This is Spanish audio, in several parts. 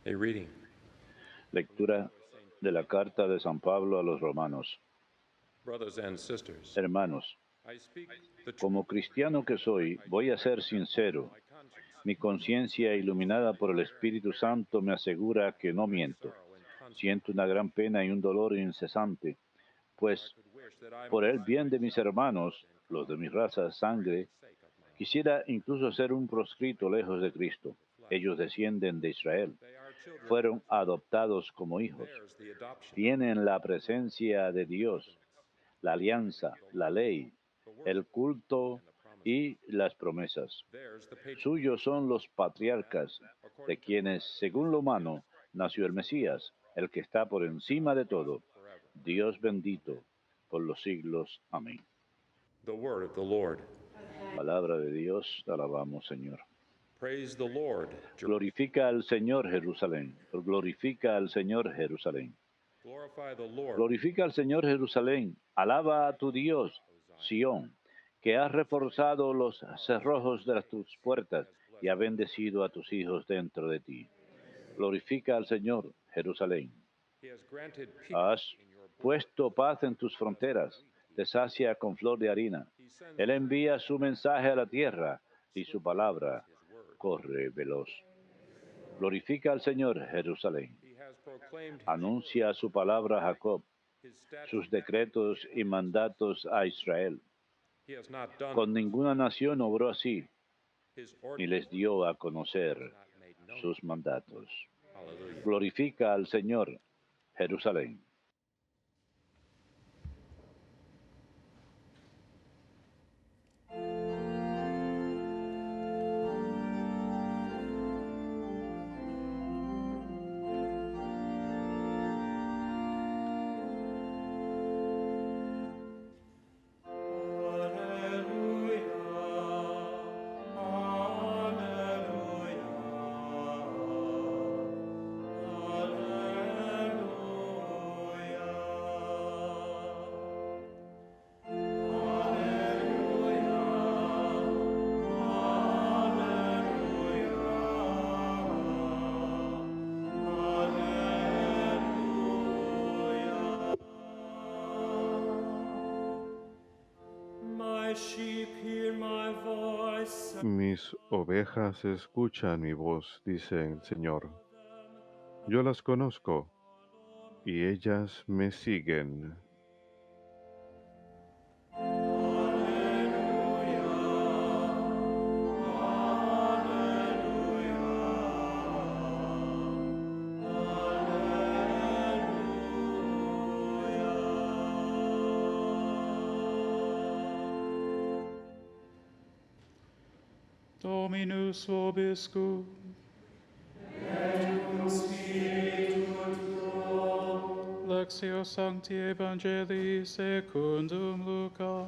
A reading Lectura de la carta de San Pablo a los romanos. Brothers and sisters, Hermanos, I speak the truth como cristiano que soy, I voy a ser testify sincero. my conscience Mi conciencia iluminada por el declare Espíritu Santo me asegura que no great miento. sorrow and constant Siento una gran pena y un dolor incesante, for I pues could wish that I por el might bien de mis myself hermanos, been los de called mi raza, for the sangre, sake of my quisiera incluso ser un proscrito lejos de of Cristo. the flesh. Ellos descienden de Israel, They are children of fueron adoptados como hijos, theirs the adoption, tienen la presencia de Dios, covenants, la alianza, the la law, ley, the word, el culto and the promises. y las promesas. Theirs the patronage, Suyos son los patriarcas, de according to quienes, blood, según lo humano, nació el Mesías, el que está por encima de todo, forever. Dios bendito por los siglos. Amén. The word of the Lord. Palabra de Dios, te alabamos, Señor. Praise the Lord. Glorifica al Señor, Jerusalén. Glorifica al Señor, Jerusalén. Glorify the Lord. Glorifica al Señor, Jerusalén. Alaba a tu Dios, Sión, que has reforzado los cerrojos de tus puertas y ha bendecido a tus hijos dentro de ti. Glorifica al Señor, Jerusalén. He has granted Has peace in your borders. puesto paz en tus fronteras, te sacia con flor de harina. He sends Él good envía news su mensaje a la tierra y su swiftly is palabra his word. corre veloz. Glorifica al Señor, Jerusalén. He has proclaimed his word, Anuncia su palabra a Jacob, his sus statutes decretos y mandatos a Israel. he has not done. Con ninguna nación obró así, His ni ordinance les dio a he has conocer not made known. sus mandatos. Hallelujah. Glorifica al Señor, Jerusalén. Mis ovejas escuchan mi voz, dice el Señor. Yo las conozco y ellas me siguen. Dominus vobiscum. Lectio Sancti Evangelii secundum Lucam.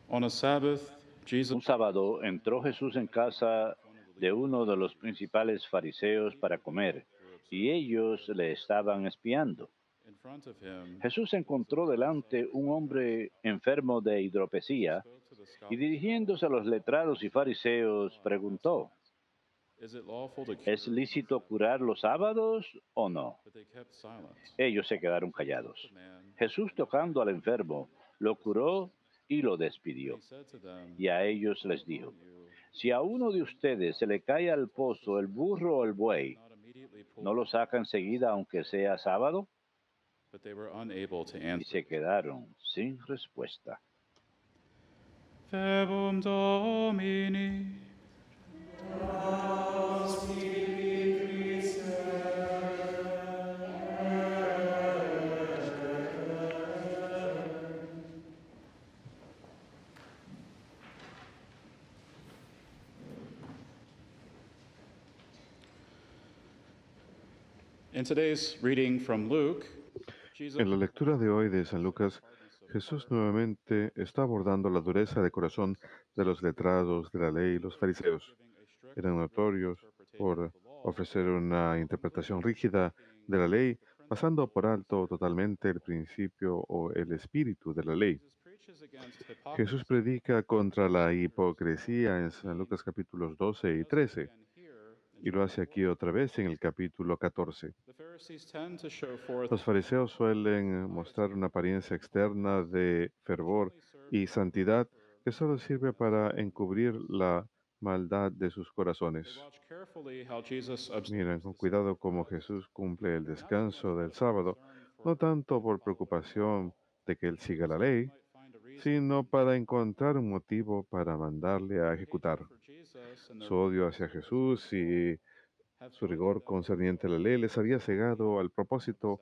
On a Sabbath, Jesus Un sábado entró Jesús en casa de uno de los principales fariseos para comer, y ellos le estaban espiando. in front of him, Jesús encontró delante un hombre enfermo de hidropesía spoke to the y scholars, dirigiéndose a los letrados y fariseos preguntó, "Is it lawful to ¿es cure?" lícito curar los sábados o no? But they kept silent. Ellos se quedaron Jesus took the callados. man, Jesús, tocando al enfermo, lo curó y lo and he despidió. said to them, Y a ellos "Who les among dijo, you, si a uno de ustedes se le cae al pozo el burro o el buey, not immediately pull ¿no lo him out?" saca enseguida aunque sea sábado? But they were unable to Y answer. se quedaron sin respuesta. Verbum Domini. In today's reading from Luke, Jesus En la lectura de hoy de San Lucas, Jesús nuevamente está abordando la dureza de corazón de los letrados de la ley y los fariseos. Eran notorios por ofrecer una interpretación rígida de la ley, pasando por alto totalmente el principio o el espíritu de la ley. Jesús predica contra la hipocresía en San Lucas capítulos 12 y 13, y lo hace aquí otra vez en el capítulo 14. Los fariseos suelen mostrar una apariencia externa de fervor y santidad que solo sirve para encubrir la maldad de sus corazones. Miren con cuidado cómo Jesús cumple el descanso del sábado, no tanto por preocupación de que él siga la ley, sino para encontrar un motivo para mandarle a ejecutar. Su odio hacia Jesús y su rigor concerniente a la ley les había cegado al propósito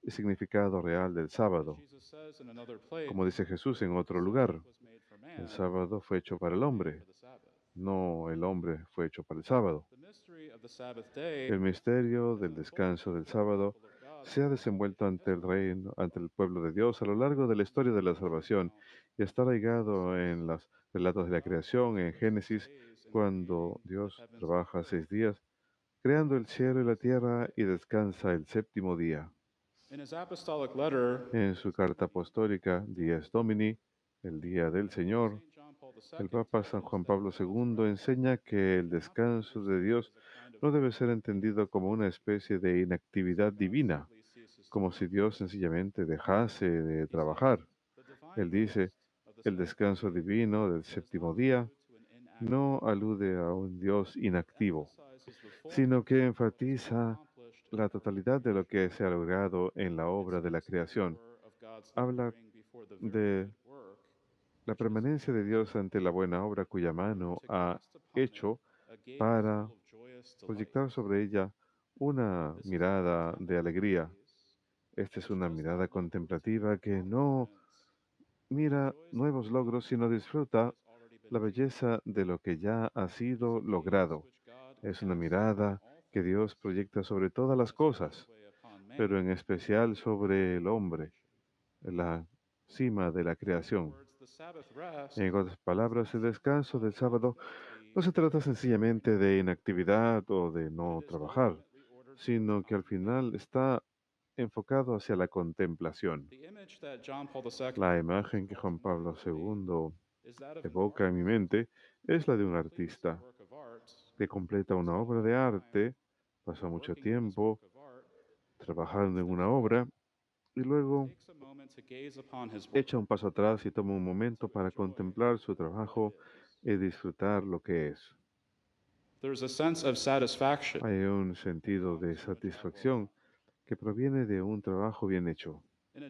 y significado real del sábado. Como dice Jesús en otro lugar, el sábado fue hecho para el hombre, no el hombre fue hecho para el sábado. El misterio del descanso del sábado se ha desenvuelto ante el reino, ante el pueblo de Dios a lo largo de la historia de la salvación y está arraigado en los relatos de la creación, en Génesis, cuando Dios trabaja 6 días, creando el cielo y la tierra y descansa el séptimo día. En su carta apostólica Dies Domini, el día del Señor, el Papa San Juan Pablo II enseña que el descanso de Dios no debe ser entendido como una especie de inactividad divina, como si Dios sencillamente dejase de trabajar. Él dice, el descanso divino del séptimo día no alude a un Dios inactivo, sino que enfatiza la totalidad de lo que se ha logrado en la obra de la creación. Habla de la permanencia de Dios ante la buena obra cuya mano ha hecho para proyectar sobre ella una mirada de alegría. Esta es una mirada contemplativa que no mira nuevos logros, sino disfruta la belleza de lo que ya ha sido logrado. Es una mirada que Dios proyecta sobre todas las cosas, pero en especial sobre el hombre, la cima de la creación. En otras palabras, el descanso del sábado no se trata sencillamente de inactividad o de no trabajar, sino que al final está enfocado hacia la contemplación. La imagen que Juan Pablo II evoca en mi mente es la de un artista que completa una obra de arte, pasa mucho tiempo trabajando en una obra y luego echa un paso atrás y toma un momento para contemplar su trabajo y disfrutar lo que es. Hay un sentido de satisfacción que proviene de un trabajo bien hecho. En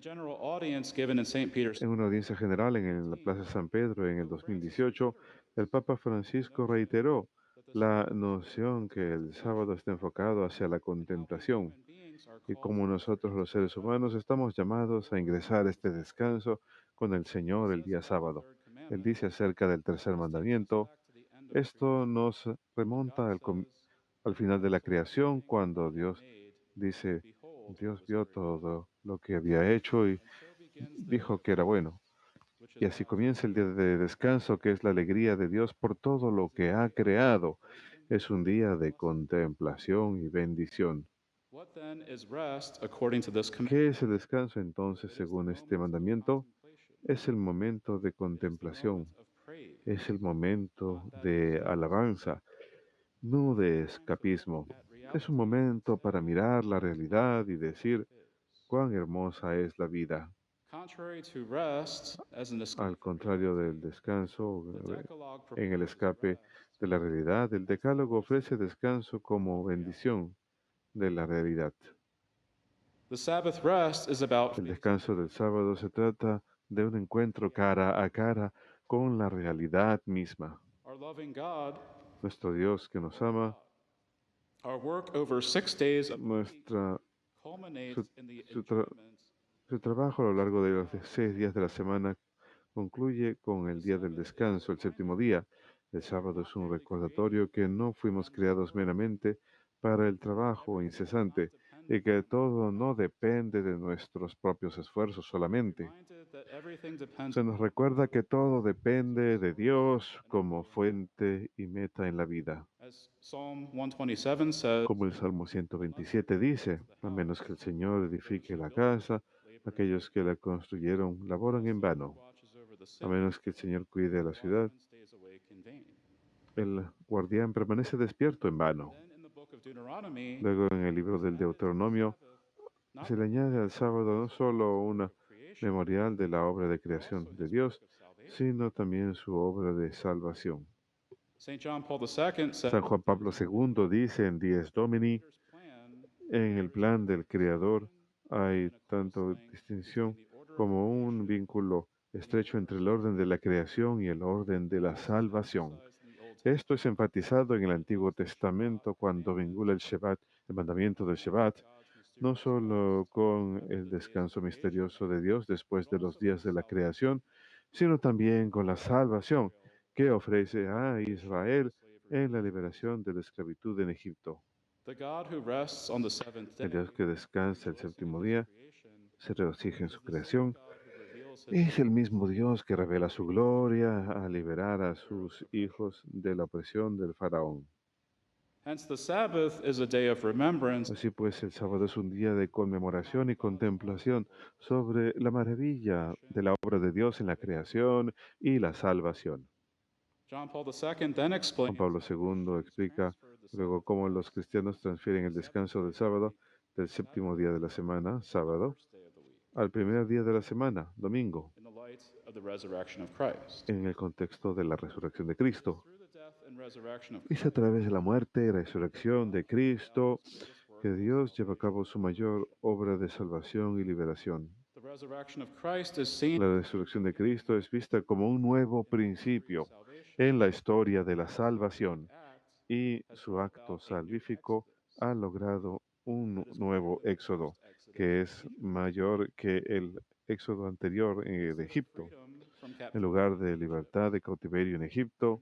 una audiencia general en la Plaza San Pedro en el 2018, el Papa Francisco reiteró la noción que el sábado está enfocado hacia la contemplación y como nosotros los seres humanos estamos llamados a ingresar a este descanso con el Señor el día sábado. Él dice acerca del tercer mandamiento, esto nos remonta al final de la creación cuando Dios dice, Dios vio todo lo que había hecho y dijo que era bueno. Y así comienza el día de descanso, que es la alegría de Dios por todo lo que ha creado. Es un día de contemplación y bendición. ¿Qué es el descanso entonces según este mandamiento? Es el momento de contemplación, es el momento de alabanza, no de escapismo. Es un momento para mirar la realidad y decir cuán hermosa es la vida. Al contrario del descanso, en el escape de la realidad, el Decálogo ofrece descanso como bendición de la realidad. El descanso del sábado se trata de un encuentro cara a cara con la realidad misma. Nuestro Dios que nos ama, su trabajo a lo largo de los 6 días de la semana concluye con el día del descanso, el séptimo día. El sábado es un recordatorio que no fuimos creados meramente para el trabajo incesante y que todo no depende de nuestros propios esfuerzos solamente. Se nos recuerda que todo depende de Dios como fuente y meta en la vida. Como el Salmo 127 dice, a menos que el Señor edifique la casa, aquellos que la construyeron laboran en vano. A menos que el Señor cuide a la ciudad, el guardián permanece despierto en vano. Luego, en el libro del Deuteronomio, se le añade al sábado no solo una memorial de la obra de creación de Dios, sino también su obra de salvación. San Juan Pablo II dice en Dies Domini, en el plan del Creador hay tanto distinción como un vínculo estrecho entre el orden de la creación y el orden de la salvación. Esto es enfatizado en el Antiguo Testamento cuando vincula el Shabbat, el mandamiento del Shabbat, no solo con el descanso misterioso de Dios después de los días de la creación, sino también con la salvación que ofrece a Israel en la liberación de la esclavitud en Egipto. El Dios que descansa el séptimo día, se regocija en su creación, es el mismo Dios que revela su gloria a liberar a sus hijos de la opresión del faraón. Así pues, el sábado es un día de conmemoración y contemplación sobre la maravilla de la obra de Dios en la creación y la salvación. Juan Pablo II explica luego cómo los cristianos transfieren el descanso del sábado, del séptimo día de la semana, sábado, al primer día de la semana, domingo, en el contexto de la resurrección de Cristo. Es a través de la muerte y resurrección de Cristo que Dios lleva a cabo su mayor obra de salvación y liberación. La resurrección de Cristo es vista como un nuevo principio en la historia de la salvación y su acto salvífico ha logrado un nuevo éxodo que es mayor que el éxodo anterior de Egipto. En lugar de libertad de cautiverio en Egipto,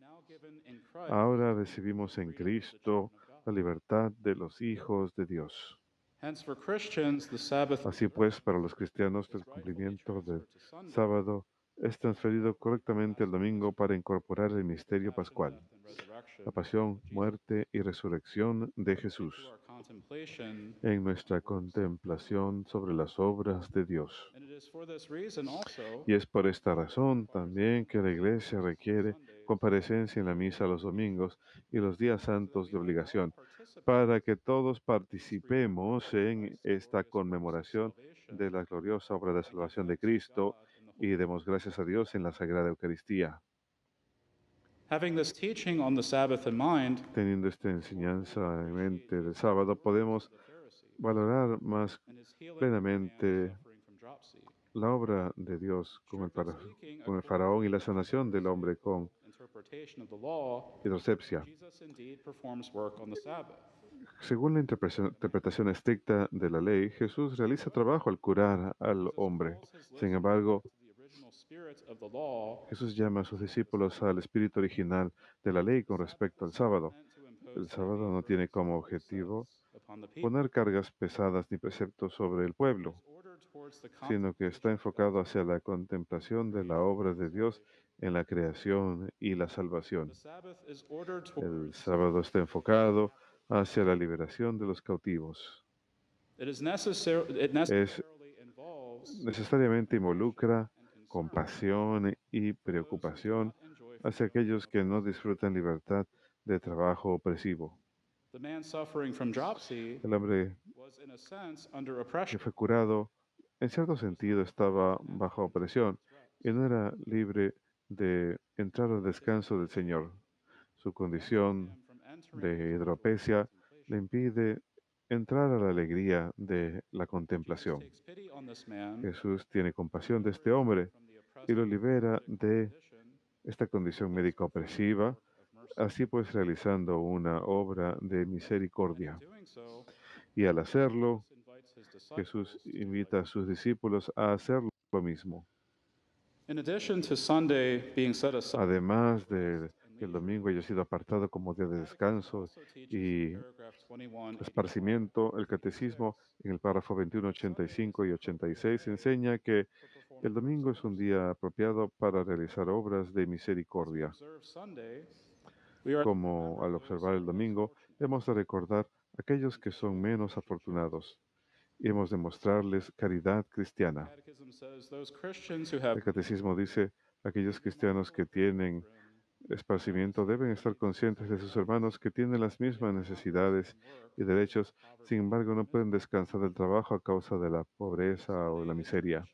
ahora recibimos en Cristo la libertad de los hijos de Dios. Así pues, para los cristianos, el cumplimiento del sábado es transferido correctamente al domingo para incorporar el misterio pascual, la pasión, muerte y resurrección de Jesús, en nuestra contemplación sobre las obras de Dios. Y es por esta razón también que la Iglesia requiere comparecencia en la misa los domingos y los días santos de obligación, para que todos participemos en esta conmemoración de la gloriosa obra de salvación de Cristo y demos gracias a Dios en la Sagrada Eucaristía. Teniendo esta enseñanza en mente del sábado, podemos valorar más plenamente la obra de Dios con el faraón y la sanación del hombre con hidrocepsia. Según la interpretación estricta de la ley, Jesús realiza trabajo al curar al hombre. Sin embargo, Jesús llama a sus discípulos al espíritu original de la ley con respecto al sábado. El sábado no tiene como objetivo poner cargas pesadas ni preceptos sobre el pueblo, sino que está enfocado hacia la contemplación de la obra de Dios en la creación y la salvación. El sábado está enfocado hacia la liberación de los cautivos. Necesariamente involucra compasión y preocupación hacia aquellos que no disfrutan libertad de trabajo opresivo. El hombre que fue curado, en cierto sentido, estaba bajo opresión y no era libre de entrar al descanso del Señor. Su condición de hidropesia le impide entrar a la alegría de la contemplación. Jesús tiene compasión de este hombre y lo libera de esta condición médica opresiva, así pues realizando una obra de misericordia. Y al hacerlo, Jesús invita a sus discípulos a hacer lo mismo. Además de que el domingo haya sido apartado como día de descanso y esparcimiento, el catecismo en el párrafo 21, 85 y 86 enseña que el domingo es un día apropiado para realizar obras de misericordia. Como al observar el domingo, hemos de recordar a aquellos que son menos afortunados y hemos de mostrarles caridad cristiana. El catecismo dice, Aquellos cristianos que tienen esparcimiento deben estar conscientes de sus hermanos que tienen las mismas necesidades y derechos, sin embargo no pueden descansar del trabajo a causa de la pobreza o la miseria.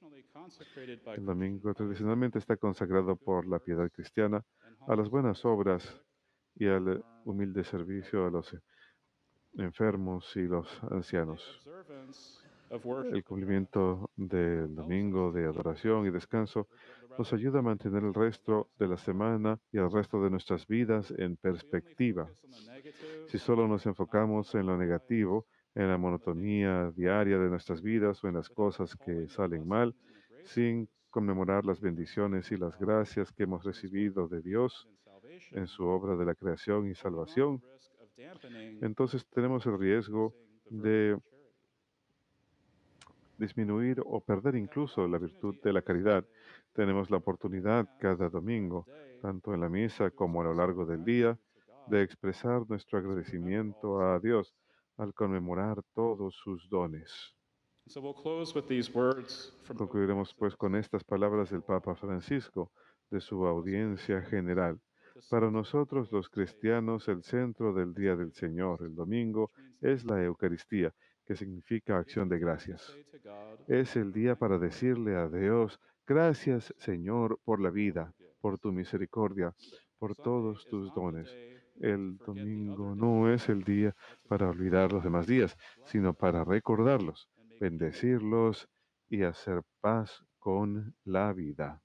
El domingo tradicionalmente está consagrado por la piedad cristiana a las buenas obras y al humilde servicio a los enfermos y los ancianos. El cumplimiento del domingo de adoración y descanso nos ayuda a mantener el resto de la semana y el resto de nuestras vidas en perspectiva. Si solo nos enfocamos en lo negativo, en la monotonía diaria de nuestras vidas o en las cosas que salen mal, sin conmemorar las bendiciones y las gracias que hemos recibido de Dios en su obra de la creación y salvación, entonces tenemos el riesgo de disminuir o perder incluso la virtud de la caridad. Tenemos la oportunidad cada domingo, tanto en la misa como a lo largo del día, de expresar nuestro agradecimiento a Dios al conmemorar todos sus dones. Concluiremos pues con estas palabras del Papa Francisco de su audiencia general. Para nosotros los cristianos el centro del Día del Señor, el domingo, es la Eucaristía, que significa acción de gracias. Es el día para decirle a Dios, gracias Señor por la vida, por tu misericordia, por todos tus dones. El domingo no es el día para olvidar los demás días, sino para recordarlos, bendecirlos y hacer paz con la vida.